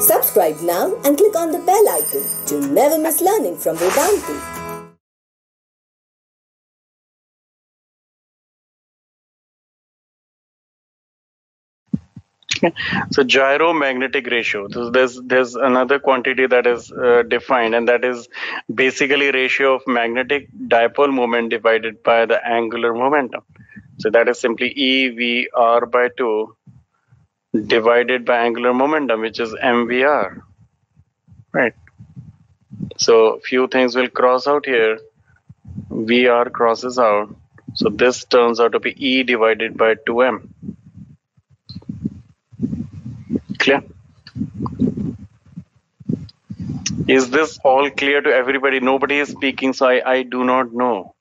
Subscribe now and click on the bell icon to never miss learning from Vedantu. So gyromagnetic ratio. So there's another quantity that is defined, and that is basically ratio of magnetic dipole moment divided by the angular momentum. So that is simply EVR by 2 divided by angular momentum, which is MVR, right? So few things will cross out here. VR crosses out. So this turns out to be E divided by 2M. Clear? Is this all clear to everybody? Nobody is speaking, so I do not know.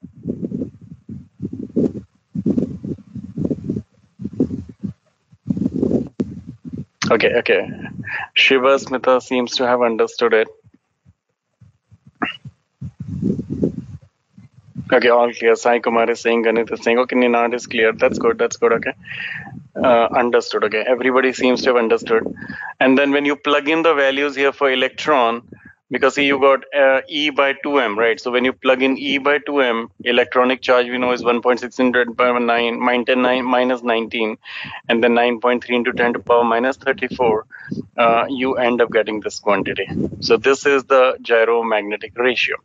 Okay. Shiva Smita seems to have understood it. Okay, all clear. Sai Kumar is saying, Ganit is saying, okay, Ninad is clear. That's good, okay. Understood, okay. Everybody seems to have understood. And then when you plug in the values here for electron, because see, you got E by 2m, right? So when you plug in E by 2m, electronic charge we know is 1.6 by 9 minus 19, and then 9.3 into 10 to the power minus 34, you end up getting this quantity. So this is the gyromagnetic ratio.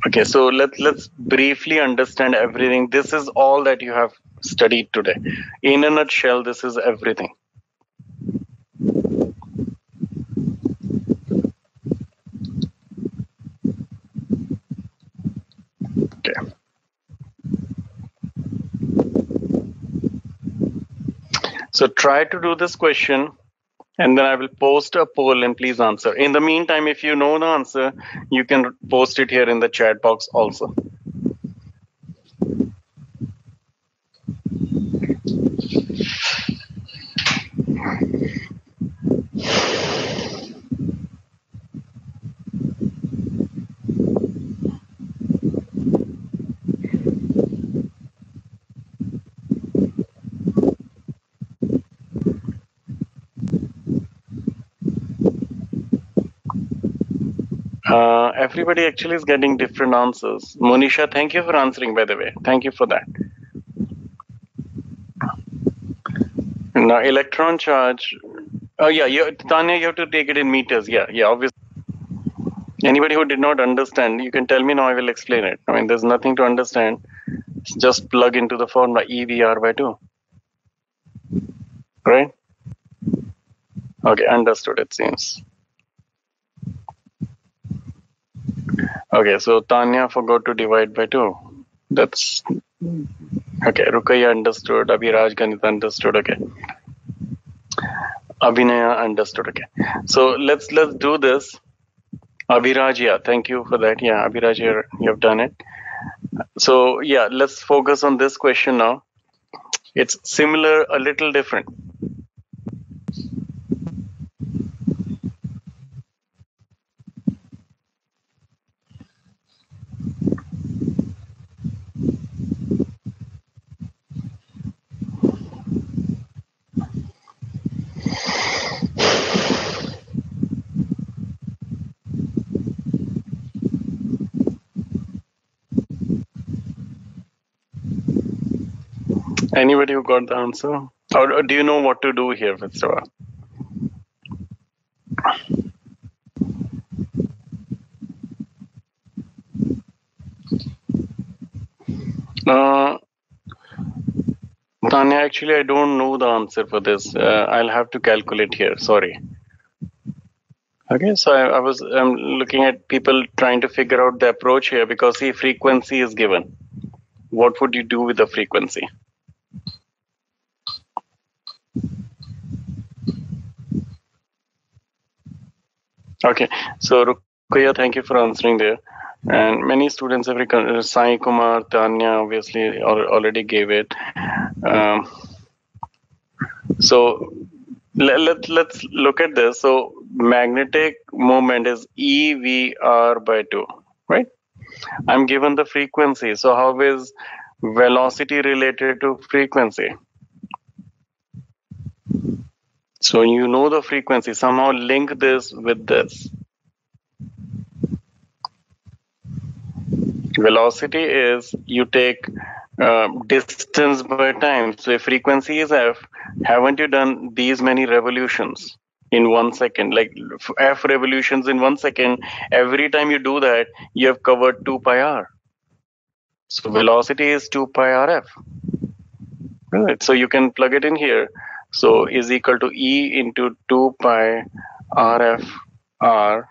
Okay, so let's briefly understand everything. This is all that you have studied today. In a nutshell, this is everything. Okay. So try to do this question, and then I will post a poll and please answer. In the meantime, if you know the answer, you can post it here in the chat box also. Everybody actually is getting different answers. Monisha, thank you for answering, by the way. Thank you for that. Now, electron charge. Oh, yeah, Tanya, you have to take it in meters. Yeah, obviously. Anybody who did not understand, you can tell me now, I will explain it. I mean, there's nothing to understand. Just plug into the formula EVR by 2. Right? Okay, understood, it seems. Okay, so Tanya forgot to divide by 2. That's okay. Rukaya understood. Abhiraj Ganit understood. Okay. Abhinaya understood. Okay. So let's do this. Abhiraj, yeah, thank you for that. Yeah, Abhiraj, you have done it. So yeah, let's focus on this question now. It's similar, a little different. Anybody who got the answer? Or do you know what to do here, Fitzroy? Tanya, actually, I don't know the answer for this. I'll have to calculate here. Sorry. Okay, so I'm looking at people trying to figure out the approach here because the frequency is given. What would you do with the frequency? Okay, so Rukia, thank you for answering there. And many students have Sai Kumar, Tanya obviously already gave it. So let's look at this. So magnetic moment is EVR by 2, right? I'm given the frequency. So how is velocity related to frequency. So you know the frequency, somehow link this with this. Velocity is you take distance by time. So if frequency is f, haven't you done these many revolutions in 1 second? Like f revolutions in 1 second. Every time you do that, you have covered 2 pi r. So velocity is 2 pi rf. Right. So you can plug it in here. So is equal to E into 2 pi rf r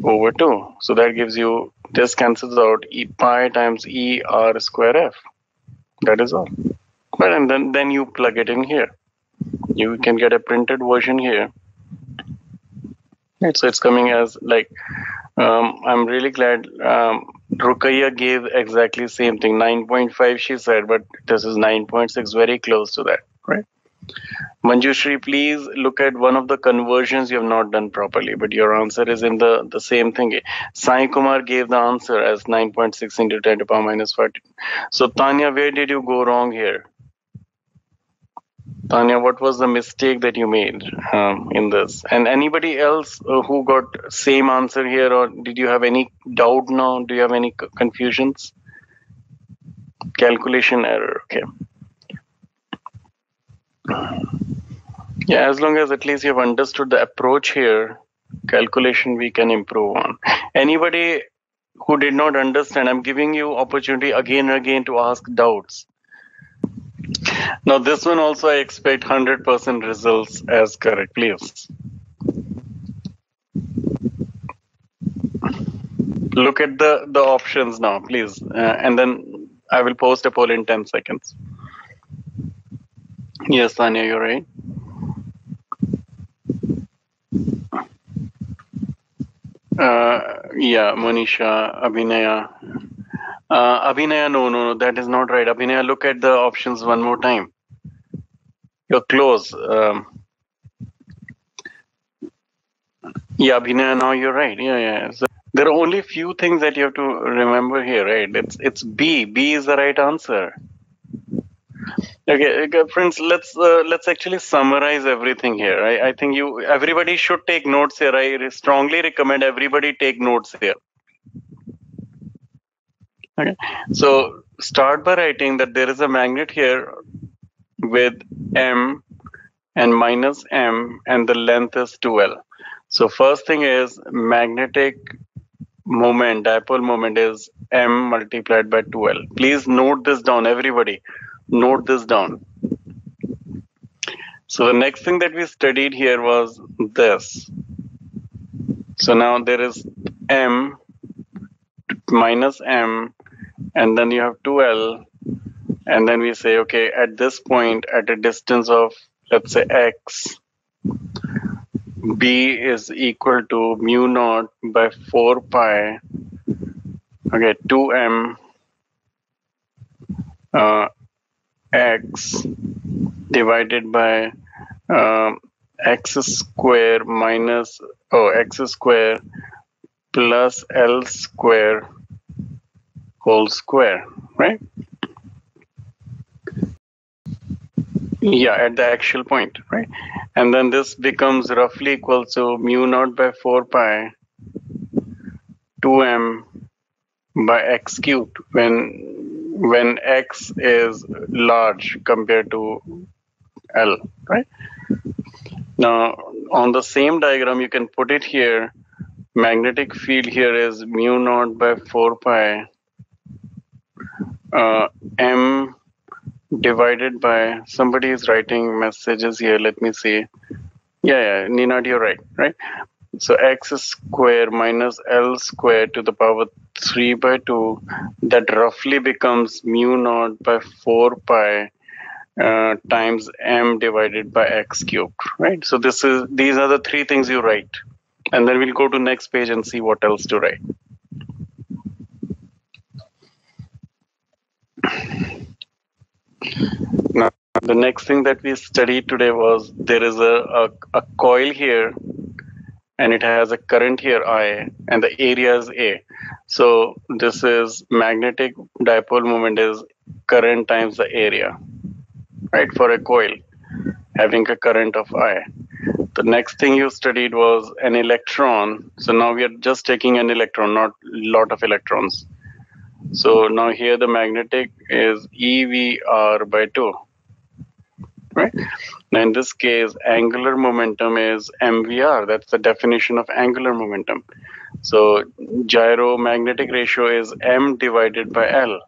over 2. So that gives you, this cancels out, E pi times E r square f. That is all. But and then you plug it in here. You can get a printed version here. Right, so it's coming as like, I'm really glad Rukaiya gave exactly same thing. 9.5 she said, but this is 9.6, very close to that, right? Manjushri, please look at one of the conversions you have not done properly, but your answer is in the same thing. Sai Kumar gave the answer as 9.6 into 10 to the power minus 40. So Tanya, where did you go wrong here? Tanya, what was the mistake that you made in this? And anybody else who got same answer here, or did you have any doubt now? Do you have any confusions? Calculation error, okay. Yeah, as long as at least you've understood the approach here, calculation we can improve on. Anybody who did not understand, I'm giving you opportunity again and again to ask doubts. Now this one also I expect 100% results as correct, please. Look at the options now, please. And then I will post a poll in 10 seconds. Yes, Tanya, you're right. Yeah, Monisha, Abhinaya. Abhinaya, no, that is not right. Abhinaya, look at the options one more time. You're close. Yeah, Abhinaya, now you're right. Yeah. So there are only few things that you have to remember here, right? It's B. B is the right answer. Okay, friends, let's actually summarize everything here. I think everybody should take notes here. I strongly recommend everybody take notes here. Okay, so start by writing that there is a magnet here with M and minus M, and the length is 2L. So first thing is magnetic moment, dipole moment is M multiplied by 2L. Please note this down, everybody. Note this down. So the next thing that we studied here was this. So now there is M minus M, and then you have 2L, and then we say, okay, at this point, at a distance of, let's say, X, B is equal to mu naught by 4 pi, okay, 2M X divided by X square minus, X square plus L square whole square, right? Yeah, at the actual point, right? And then this becomes roughly equal to mu naught by 4 pi 2M by X cubed when X is large compared to L, right? Now, on the same diagram, you can put it here. Magnetic field here is mu naught by 4 pi M divided by, somebody is writing messages here. Let me see. Yeah, Ninad, you're right? So X square minus L square to the power 3 by 2, that roughly becomes mu naught by 4 pi times M divided by X cubed, right? So these are the three things you write. And then we'll go to next page and see what else to write. Now, the next thing that we studied today was there is a coil here and it has a current here I, and the area is A. So this is magnetic dipole moment is current times the area, right? For a coil having a current of I. The next thing you studied was an electron. So now we are just taking an electron, not lot of electrons. So now here the magnetic is EVR by 2, right? Now in this case, angular momentum is MVR. That's the definition of angular momentum. So gyromagnetic ratio is M divided by L.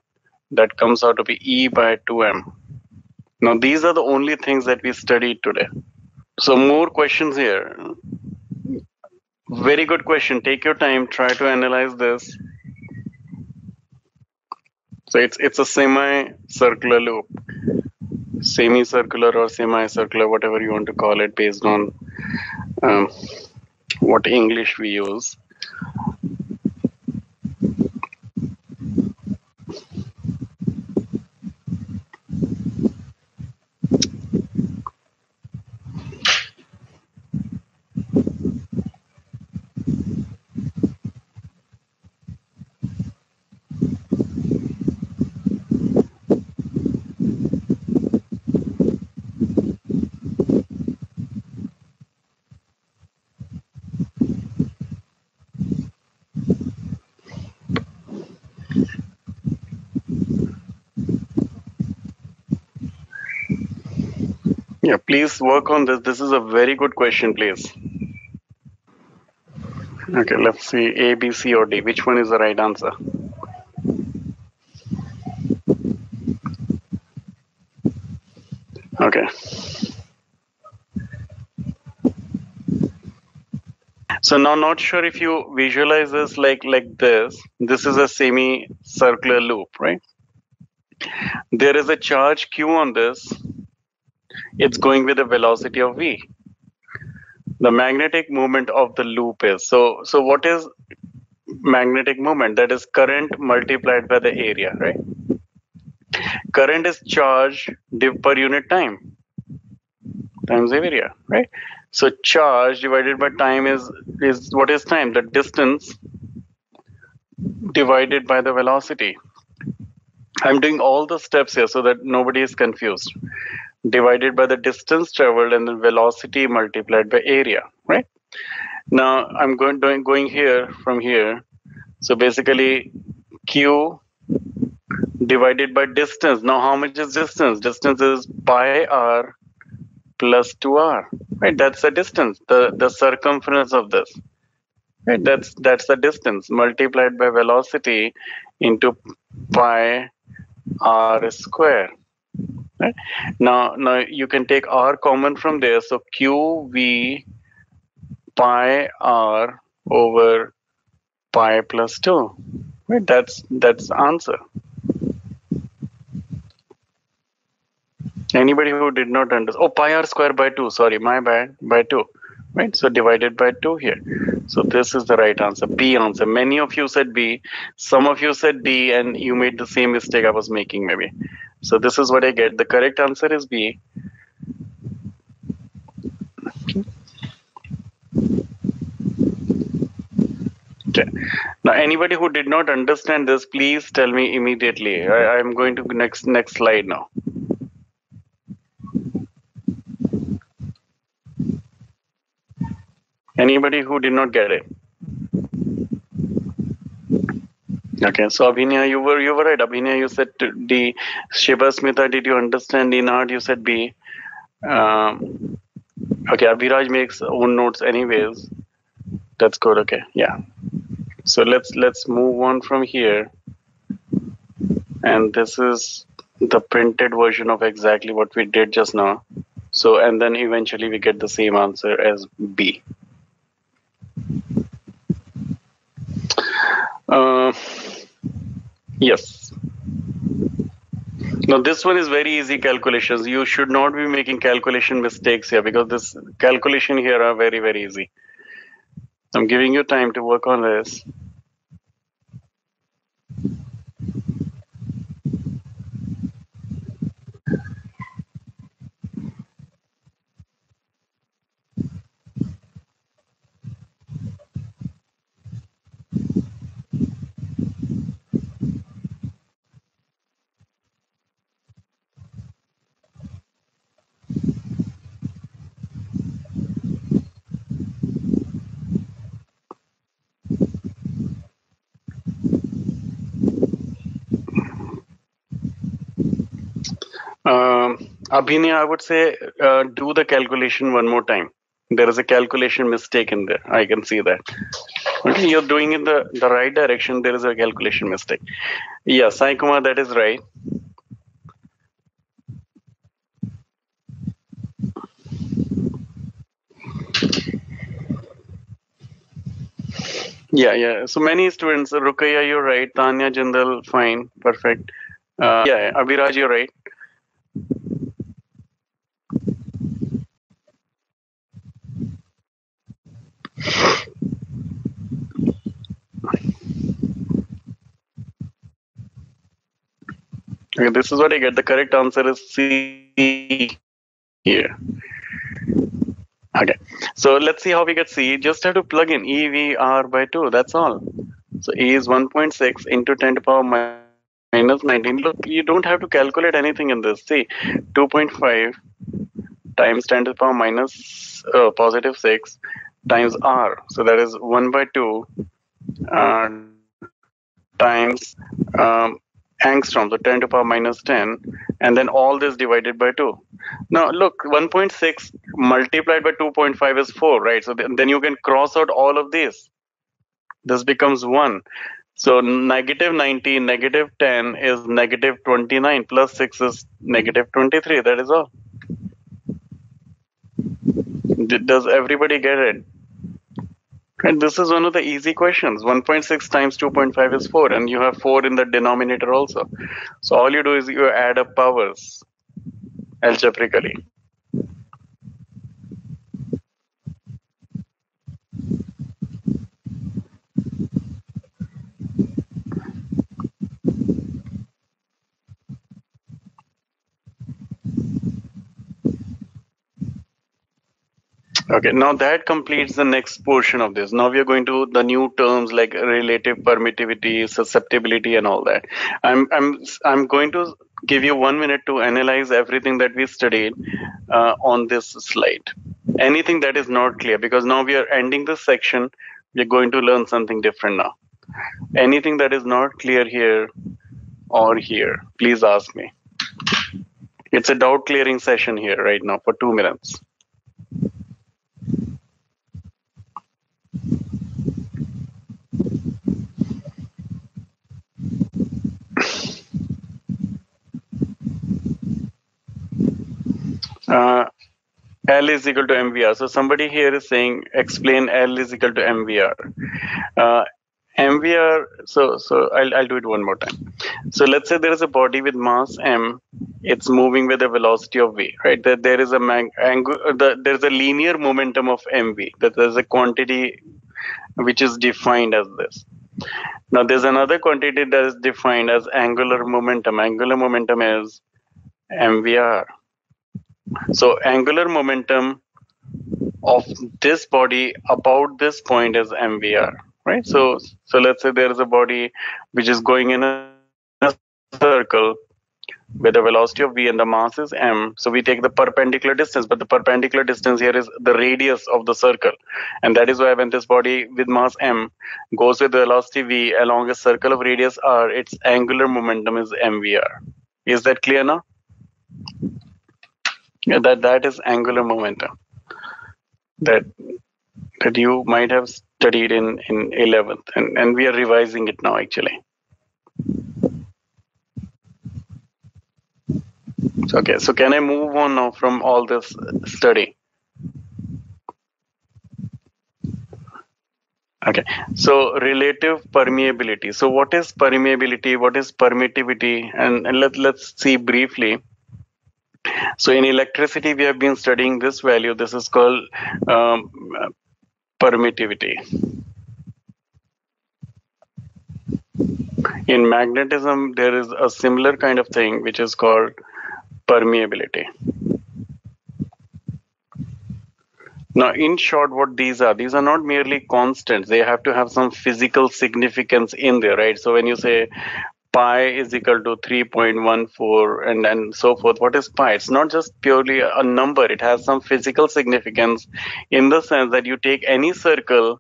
That comes out to be E by 2M. Now these are the only things that we studied today. So more questions here. Very good question. Take your time. Try to analyze this. So it's a semi-circular loop, semicircular or semi-circular, whatever you want to call it, based on um, what English we use. Yeah, please work on this. This is a very good question, please. Okay, let's see A, B, C, or D. Which one is the right answer? Okay. So now not sure if you visualize this like this. This is a semi-circular loop, right? There is a charge Q on this. It's going with a velocity of V. The magnetic moment of the loop is. So what is magnetic moment? That is current multiplied by the area, right? Current is charge per unit time times area, right? So charge divided by time is what is time? The distance divided by the velocity. I'm doing all the steps here so that nobody is confused. Divided by the distance traveled and the velocity multiplied by area, right? Now I'm going here from here. So basically Q divided by distance. Now how much is distance? Distance is pi r plus 2r, right? That's the distance, the circumference of this, right? That's the distance multiplied by velocity into pi r square, right? Now you can take r common from there, so qv pi r over pi plus 2, right? That's the answer. Anybody who did not understand, oh, pi r square by 2, sorry, my bad, by 2, right? So divided by 2 here. So this is the right answer, B answer. Many of you said B, some of you said D, and you made the same mistake I was making maybe. So this is what I get. The correct answer is B. Okay. Now anybody who did not understand this, please tell me immediately. I'm going to next slide now. Anybody who did not get it? Okay, so Abhinaya, you were right. Abhinaya, you said D. Shiva Smita, did you understand? Inard, you said B. Okay, Abhiraj makes own notes anyways. That's good. Okay, yeah. So let's move on from here. And this is the printed version of exactly what we did just now. So and then eventually we get the same answer as B. Yes. Now this one is very easy calculations. You should not be making calculation mistakes here because this calculation here are very, very easy. I'm giving you time to work on this. Abhinay, I would say do the calculation one more time. There is a calculation mistake in there. I can see that. Okay, you're doing in the right direction. There is a calculation mistake. Yeah, Sai Kumar, that is right. Yeah, yeah. So many students, Rukaya, you're right. Tanya Jindal, fine, perfect. Yeah, Abhiraj, you're right. Okay, this is what I get. The correct answer is C here. Okay, so let's see how we get C. Just have to plug in EVR by 2. That's all. So E is 1.6 into 10 to the power minus 19. Look, you don't have to calculate anything in this. See, 2.5 times 10 to the power minus positive 6 times R. So that is 1 by 2 uh, times angstrom, so 10 to the power minus 10, and then all this divided by 2. Now look, 1.6 multiplied by 2.5 is 4, right? So then you can cross out all of these. This becomes 1. So negative 19, negative 10 is negative 29, plus 6 is negative 23. That is all. Does everybody get it? And this is one of the easy questions. 1.6 times 2.5 is 4, and you have 4 in the denominator also. So all you do is you add up powers algebraically. Okay, now that completes the next portion of this. Now we are going to the new terms like relative permittivity, susceptibility, and all that. I'm going to give you 1 minute to analyze everything that we studied on this slide. Anything that is not clear, because now we are ending this section, we're going to learn something different now. Anything that is not clear here or here, please ask me. It's a doubt clearing session here right now for 2 minutes. L is equal to MVR. So somebody here is saying, explain L is equal to MVR. MVR, so I'll do it one more time. So let's say there is a body with mass M, it's moving with a velocity of V, right? That there is a there's a linear momentum of MV, that there's a quantity which is defined as this. Now there's another quantity that is defined as angular momentum. Angular momentum is MVR. So angular momentum of this body about this point is MVR, right? So let's say there is a body which is going in a circle with a velocity of v and the mass is m. So we take the perpendicular distance, but the perpendicular distance here is the radius of the circle, and that is why when this body with mass m goes with the velocity v along a circle of radius r, its angular momentum is mvr. Is that clear now? Yeah, that is angular momentum that you might have studied in 11th, and we are revising it now actually. Okay, so can I move on now from all this study? Okay, so relative permeability. So what is permeability? What is permittivity? And let's see briefly. So in electricity, we have been studying this value. This is called permittivity. In magnetism, there is a similar kind of thing which is called permeability. Now, in short, what these are not merely constants. They have to have some physical significance in there, right? So when you say pi is equal to 3.14 and so forth, what is pi? It's not just purely a number. It has some physical significance in the sense that you take any circle,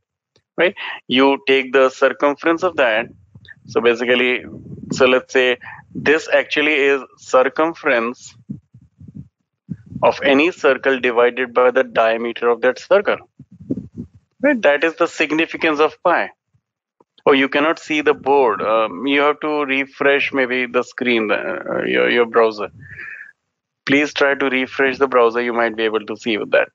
right? You take the circumference of that. So basically, so let's say this actually is circumference of any circle divided by the diameter of that circle. Right? That is the significance of pi. Oh, you cannot see the board. You have to refresh maybe the screen, your browser. Please try to refresh the browser. You might be able to see with that.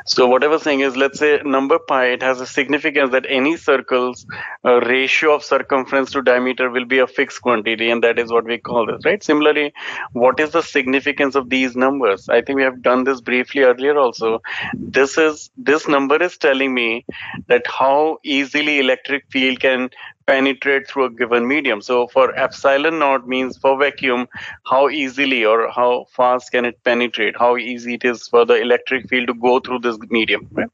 So what I was saying is, let's say number pi, it has a significance that any circle's ratio of circumference to diameter will be a fixed quantity, and that is what we call this, right? Similarly, what is the significance of these numbers? I think we have done this briefly earlier also. This number is telling me that how easily electric field can penetrate through a given medium. So for epsilon naught means for vacuum, how easily or how fast can it penetrate, how easy it is for the electric field to go through this medium, right?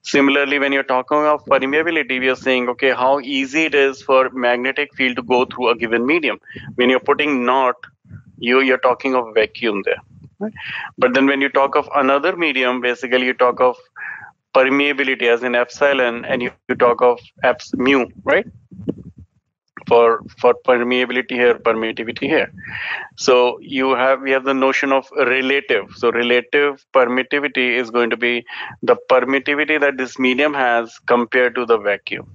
Similarly, when you're talking of permeability, we are saying, okay, how easy it is for magnetic field to go through a given medium. When you're putting naught, you're talking of vacuum there, right? But then when you talk of another medium, basically you talk of permeability as in epsilon, and you talk of mu, right? For permeability here, permittivity here. So we have the notion of relative. So relative permittivity is going to be the permittivity that this medium has compared to the vacuum.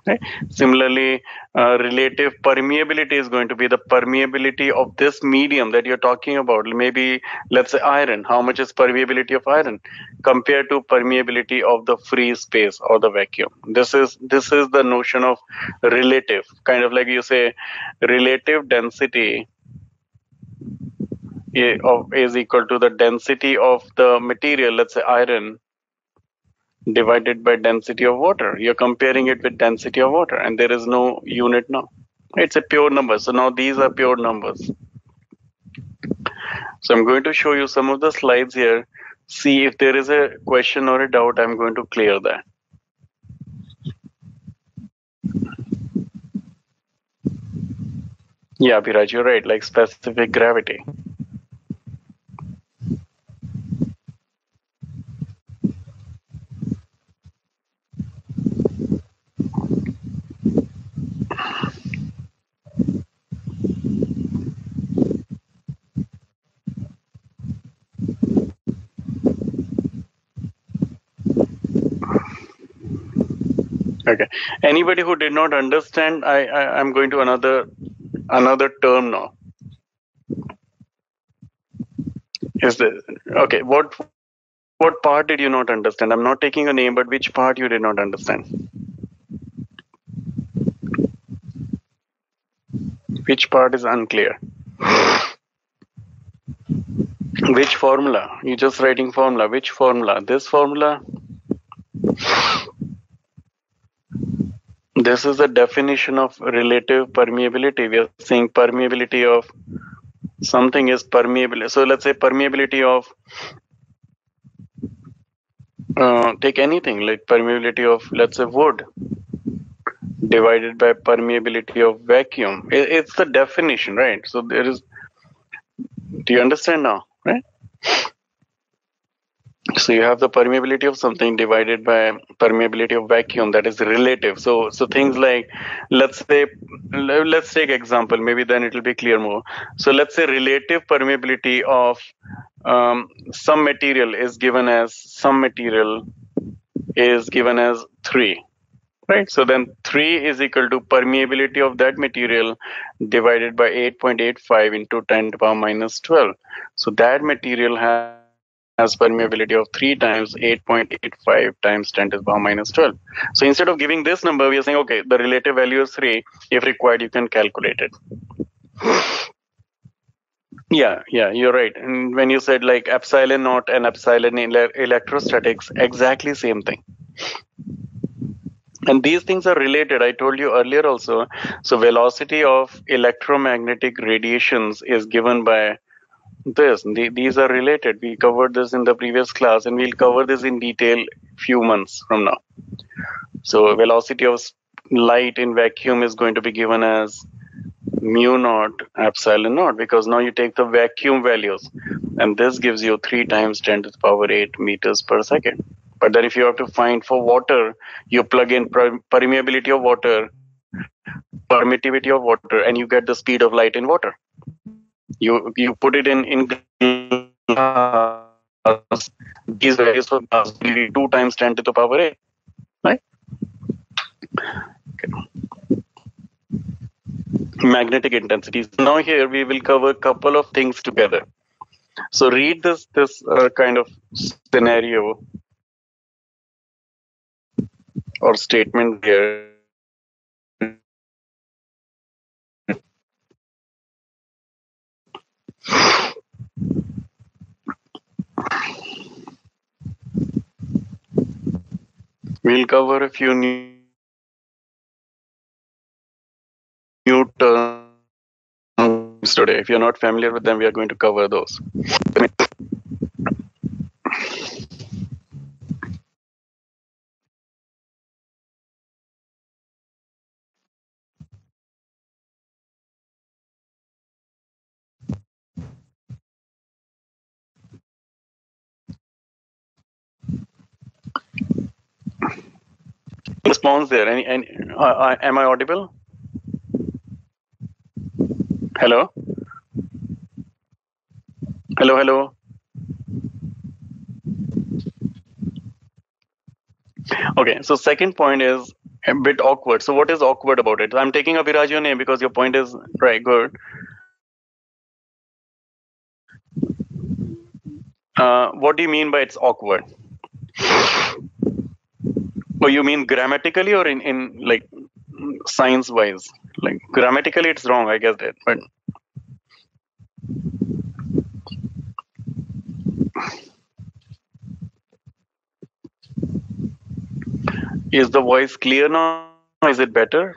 Right? Similarly, relative permeability is going to be the permeability of this medium that you're talking about. Maybe let's say iron. How much is permeability of iron compared to permeability of the free space or the vacuum? This is the notion of relative. Kind of like you say, relative density is equal to the density of the material. Let's say iron divided by density of water. You're comparing it with density of water, and there is no unit now. It's a pure number. So now these are pure numbers. So I'm going to show you some of the slides here. See if there is a question or a doubt, I'm going to clear that. Yeah, Biraj, you're right, like specific gravity. Okay. Anybody who did not understand, I'm going to another term now. Is the okay? What part did you not understand? I'm not taking a name, but which part you did not understand? Which part is unclear? Which formula? You're just writing formula. Which formula? This formula? This is the definition of relative permeability. We are saying permeability of something is permeable. So let's say permeability of take anything like permeability of, let's say, wood divided by permeability of vacuum. It's the definition, right? So there is. Do you understand now, right? So you have the permeability of something divided by permeability of vacuum, that is relative. So things like, let's take example, maybe then it will be clear more. So let's say relative permeability of some material is given as 3, right? So then 3 is equal to permeability of that material divided by 8.85 into 10 to the power minus 12. So that material has permeability of 3 times 8.85 times 10 to the power minus 12. So instead of giving this number, we are saying, okay, the relative value is 3. If required, you can calculate it. Yeah, you're right. And when you said like epsilon naught and epsilon electrostatics, exactly same thing. And these things are related. I told you earlier also. So velocity of electromagnetic radiations is given by this. These are related. We covered this in the previous class, and we'll cover this in detail few months from now. So velocity of light in vacuum is going to be given as mu naught epsilon naught, because now you take the vacuum values, and this gives you 3 times 10 to the power 8 meters per second. But then if you have to find for water, you plug in permeability of water, permittivity of water, and you get the speed of light in water. You put it in glass. These values for glass will be 2 times 10 to the power 8, right? Okay. Magnetic intensities. Now here we will cover a couple of things together. So read this kind of scenario or statement here. We'll cover a few new terms today. If you're not familiar with them, we are going to cover those. Response there. Am I audible? Hello? Hello, hello. Okay, so second point is a bit awkward. So what is awkward about it? I'm taking Abhiraj your name because your point is right, good. What do you mean by it's awkward? Oh, you mean grammatically or in like science wise? Like grammatically it's wrong, I guess that, but is the voice clear now? Is it better?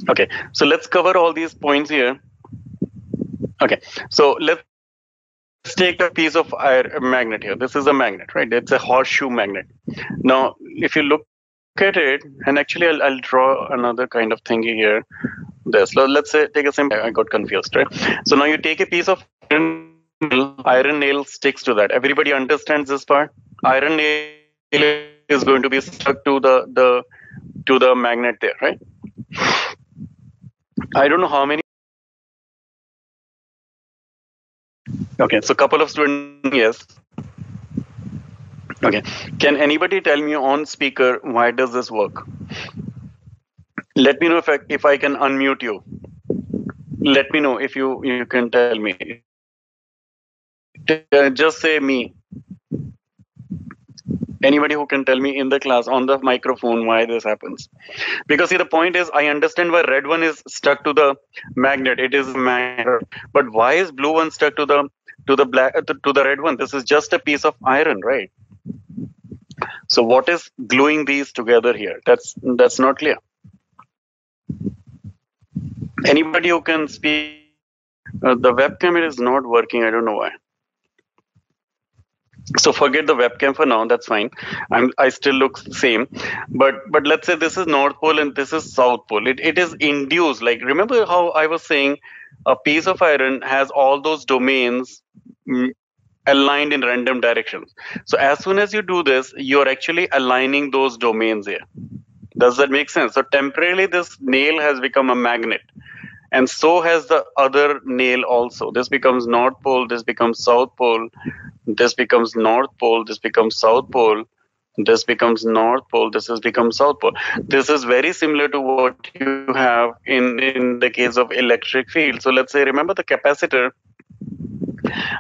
Okay, so let's cover all these points here. Okay, so let's take a piece of magnet here. This is a magnet, right? It's a horseshoe magnet. Now, if you look at it, and actually I'll draw another kind of thing here. So let's say take a simple. I got confused, right? So now you take a piece of iron nail sticks to that. Everybody understands this part. Iron nail is going to be stuck to the magnet there, right? I don't know how many. Okay, so couple of students, yes. Okay, can anybody tell me on speaker why does this work? Let me know if I can unmute you. Let me know if you can tell me. Just say me. Anybody who can tell me in the class on the microphone why this happens. Because see, the point is I understand why red one is stuck to the magnet. It is a magnet. But why is blue one stuck to the black to the red one? This is just a piece of iron, right? So what is gluing these together here? That's not clear. Anybody who can speak? The webcam is not working. I don't know why. So forget the webcam for now. That's fine. I still look same, but let's say this is North Pole and this is South Pole. It is induced. Like remember how I was saying, a piece of iron has all those domains aligned in random directions. So as soon as you do this, you're actually aligning those domains here. Does that make sense? So temporarily, this nail has become a magnet. And so has the other nail also. This becomes North Pole, this becomes South Pole, this becomes North Pole, this becomes South Pole, this becomes North Pole, this has become South Pole. This is very similar to what you have in the case of electric field. So let's say, remember the capacitor,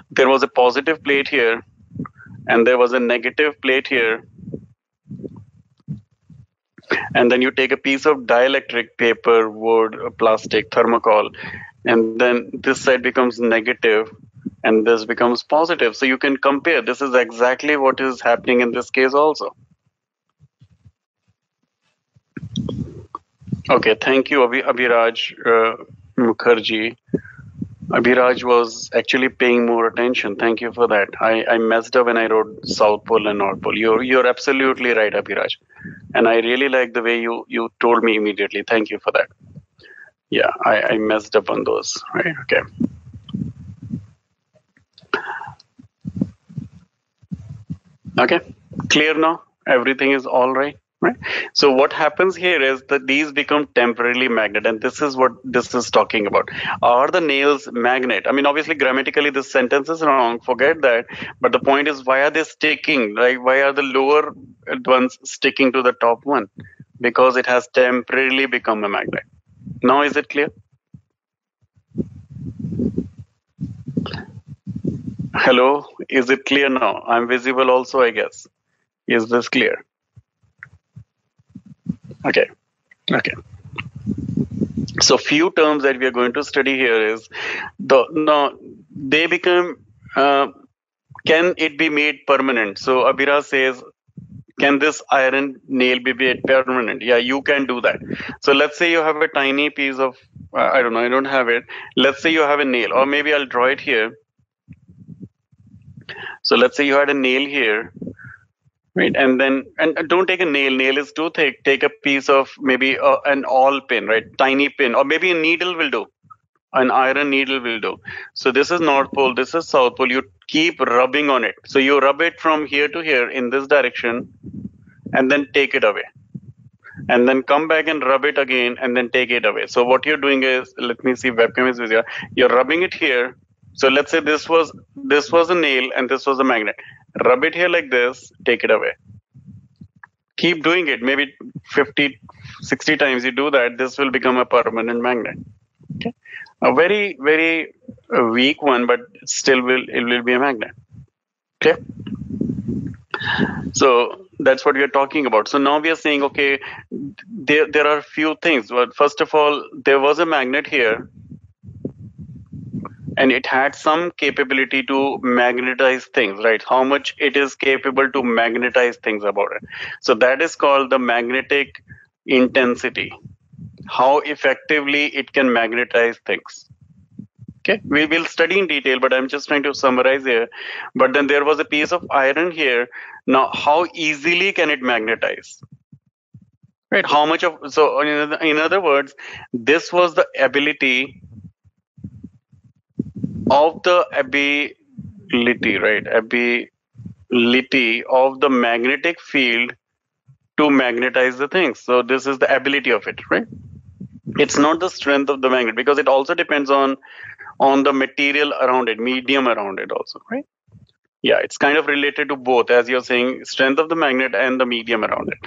there was a positive plate here and there was a negative plate here. And then you take a piece of dielectric paper, wood, plastic, thermocol, and then this side becomes negative and this becomes positive. So you can compare. This is exactly what is happening in this case also. Okay, thank you, Abhiraj Mukherjee. Abhiraj was actually paying more attention. Thank you for that. I messed up when I wrote South Pole and North Pole. You're absolutely right, Abhiraj. And I really like the way you told me immediately. Thank you for that. Yeah, I messed up on those. Right. Okay. Okay. Clear now? Everything is all right? Right. So what happens here is that these become temporarily magnet, and this is what this is talking about. Are the nails magnet? I mean, obviously, grammatically, this sentence is wrong. Forget that. But the point is, why are they sticking? Like, why are the lower ones sticking to the top one? Because it has temporarily become a magnet. Now, is it clear? Hello, is it clear now? I'm visible also, I guess. Is this clear? Okay. Okay. So few terms that we are going to study here is they become can it be made permanent? So Abhira says, can this iron nail be made permanent? Yeah, you can do that. So let's say you have a tiny piece of I don't know, I don't have it. Let's say you have a nail, or maybe I'll draw it here. So let's say you had a nail here, right? And then, and don't take a nail. Nail is too thick. Take a piece of maybe an awl pin, right? Tiny pin, or maybe a needle will do. An iron needle will do. So this is North Pole, this is South Pole. You keep rubbing on it. So you rub it from here to here in this direction, and then take it away. And then come back and rub it again, and then take it away. So what you're doing is, let me see, webcam is visible. You're rubbing it here. So let's say this was a nail and this was a magnet. Rub it here like this, take it away. Keep doing it, maybe 50, 60 times you do that, this will become a permanent magnet. Okay. A very, very weak one, but still it will be a magnet. Okay. So that's what we are talking about. So now we are saying, okay, there are few things. Well, first of all, there was a magnet here, and it had some capability to magnetize things, right? How much it is capable to magnetize things about it. So that is called the magnetic intensity. How effectively it can magnetize things. Okay, we will study in detail, but I'm just trying to summarize here. But then there was a piece of iron here. Now, how easily can it magnetize? Right? How much of, so in other words, this was the ability of the ability, right? Ability of the magnetic field to magnetize the things. So this is the ability of it, right? It's not the strength of the magnet, because it also depends on the material around it, medium around it also, right? Yeah, it's kind of related to both, as you're saying, strength of the magnet and the medium around it.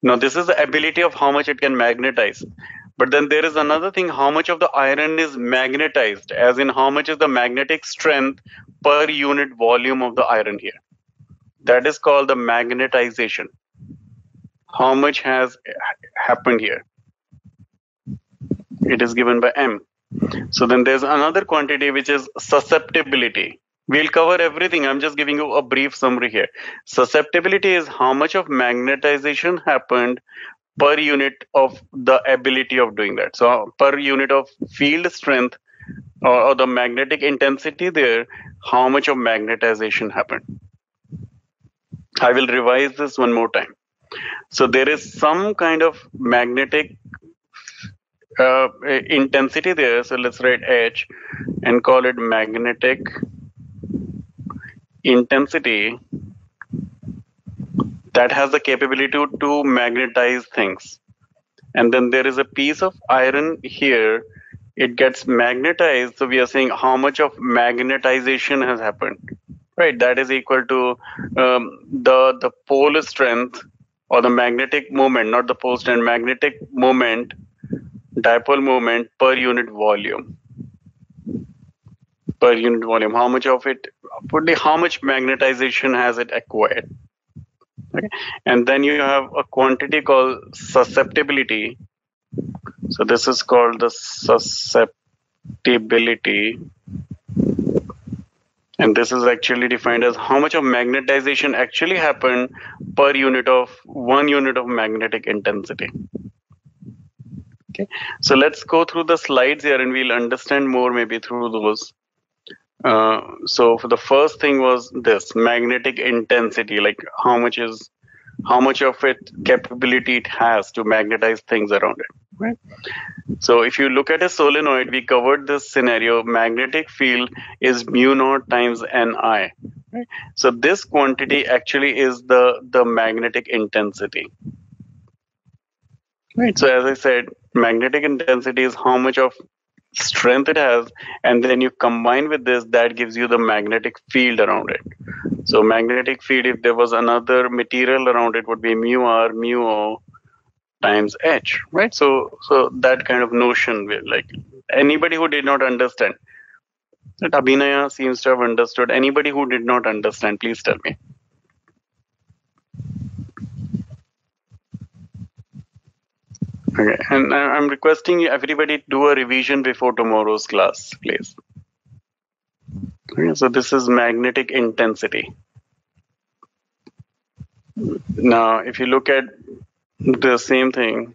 Now, this is the ability of how much it can magnetize. But then there is another thing, how much of the iron is magnetized, as in how much is the magnetic strength per unit volume of the iron here. That is called the magnetization. How much has happened here? It is given by M. So then there's another quantity which is susceptibility. We'll cover everything. I'm just giving you a brief summary here. Susceptibility is how much of magnetization happened per unit of the ability of doing that. So per unit of field strength or the magnetic intensity there, how much of magnetization happened. I will revise this one more time. So there is some kind of magnetic intensity there. So let's write H and call it magnetic intensity that has the capability to magnetize things. And then there is a piece of iron here. It gets magnetized. So we are saying how much of magnetization has happened, right? That is equal to the pole strength or the magnetic moment, not the pole strength, magnetic moment, dipole moment per unit volume. Per unit volume, how much of it, how much magnetization has it acquired? Okay. And then you have a quantity called susceptibility. So this is called the susceptibility. And this is actually defined as how much of magnetization actually happened per unit of 1 unit of magnetic intensity. Okay. So let's go through the slides here and we'll understand more maybe through those. So for the first thing was this magnetic intensity, like how much of it capability it has to magnetize things around it, right? So if you look at a solenoid, we covered this scenario, magnetic field is mu naught times Ni, right? So this quantity actually is the magnetic intensity. Right. So as I said, magnetic intensity is how much of strength it has, and then you combine with this, that gives you the magnetic field around it. So magnetic field, if there was another material around it, would be mu r mu o times h, right? So that kind of notion, like anybody who did not understand, that Abhinaya seems to have understood. Anybody who did not understand, please tell me. Okay, and I'm requesting everybody to do a revision before tomorrow's class, please. Okay, so this is magnetic intensity. Now, if you look at the same thing,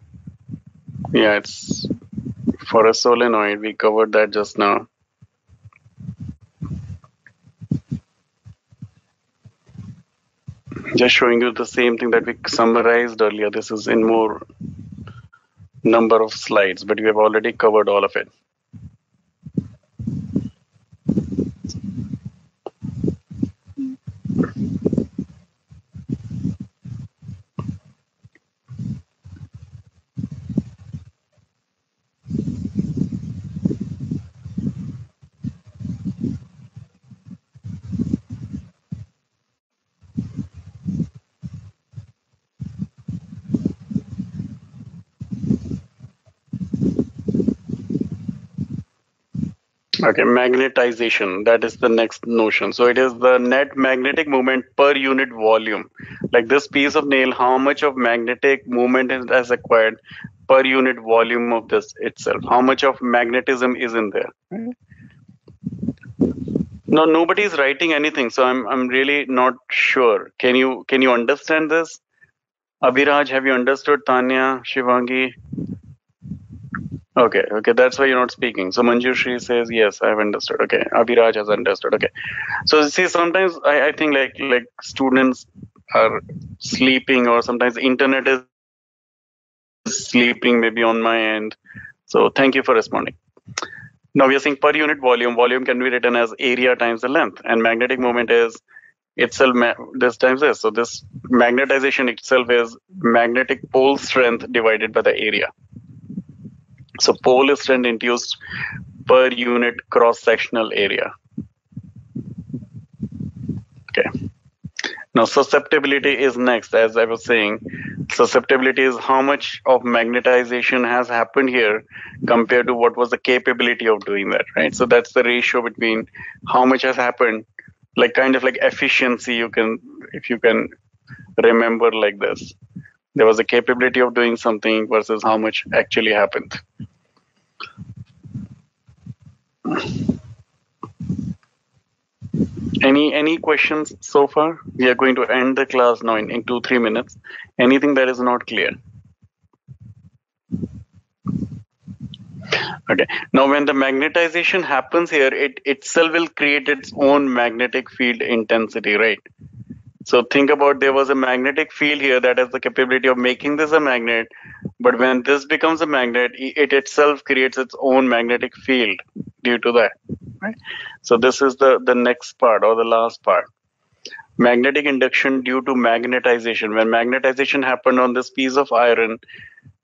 yeah, it's for a solenoid. We covered that just now. Just showing you the same thing that we summarized earlier. This is in more number of slides, but we have already covered all of it. Okay, magnetization, that is the next notion. So it is the net magnetic moment per unit volume. Like this piece of nail, how much of magnetic moment it has acquired per unit volume of this itself? How much of magnetism is in there? No, nobody is writing anything, so I'm really not sure. Can you understand this? Abhiraj, have you understood? Tanya, Shivangi? Okay, that's why you're not speaking. So Manjushri says, yes, I've understood. Okay, Abhiraj has understood. Okay. So see, sometimes I think like students are sleeping, or sometimes internet is sleeping, maybe on my end. So thank you for responding. Now we are saying per unit volume. Volume can be written as area times the length, and magnetic moment is itself this times this. So this magnetization itself is magnetic pole strength divided by the area. So pole strength induced per unit cross-sectional area. Okay. Now susceptibility is next. As I was saying, susceptibility is how much of magnetization has happened here compared to what was the capability of doing that, right? So that's the ratio between how much has happened, like kind of like efficiency. You can, if you can remember like this, there was a capability of doing something versus how much actually happened. Any questions so far? We are going to end the class now in 2-3 minutes. Anything that is not clear? Okay. Now when the magnetization happens here, it itself will create its own magnetic field intensity, right? So think about, there was a magnetic field here that has the capability of making this a magnet, but when this becomes a magnet, it itself creates its own magnetic field due to that, right? So this is the next part, or the last part. Magnetic induction due to magnetization. When magnetization happened on this piece of iron,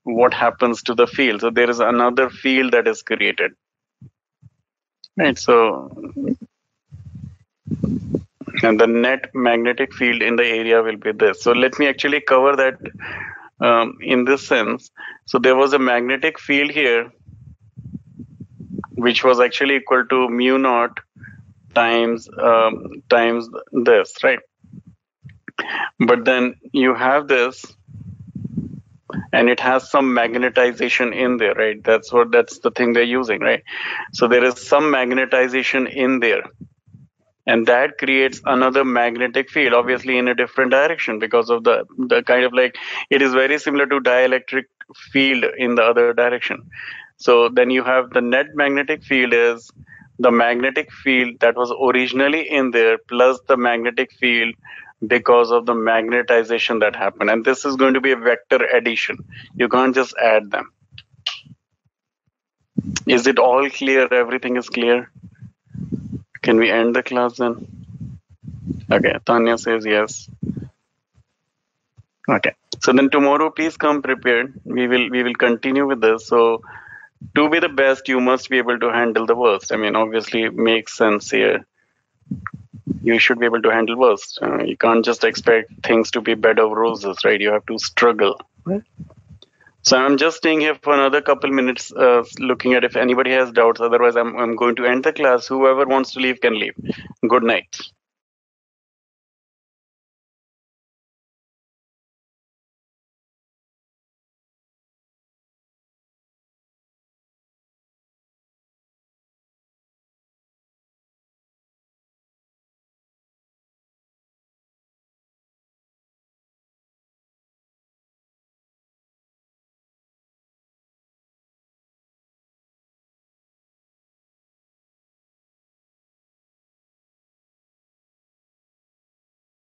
what happens to the field? So there is another field that is created, right? So, and the net magnetic field in the area will be this. So let me actually cover that in this sense. So there was a magnetic field here, which was actually equal to mu naught times this, right? But then you have this, and it has some magnetization in there, right? That's the thing they're using, right? So there is some magnetization in there, and that creates another magnetic field, obviously in a different direction, because of the kind of like, it is very similar to dielectric field in the other direction. So then you have the net magnetic field is the magnetic field that was originally in there plus the magnetic field because of the magnetization that happened. And this is going to be a vector addition. You can't just add them. Is it all clear? Everything is clear? Can we end the class then? Okay, Tanya says yes. Okay. So then tomorrow, please come prepared. We will continue with this. So to be the best, you must be able to handle the worst. I mean, obviously, it makes sense here. You should be able to handle worst. You can't just expect things to be bed of roses, right? You have to struggle. Right? So I'm just staying here for another couple minutes, looking at if anybody has doubts. Otherwise, I'm going to end the class. Whoever wants to leave can leave. Good night.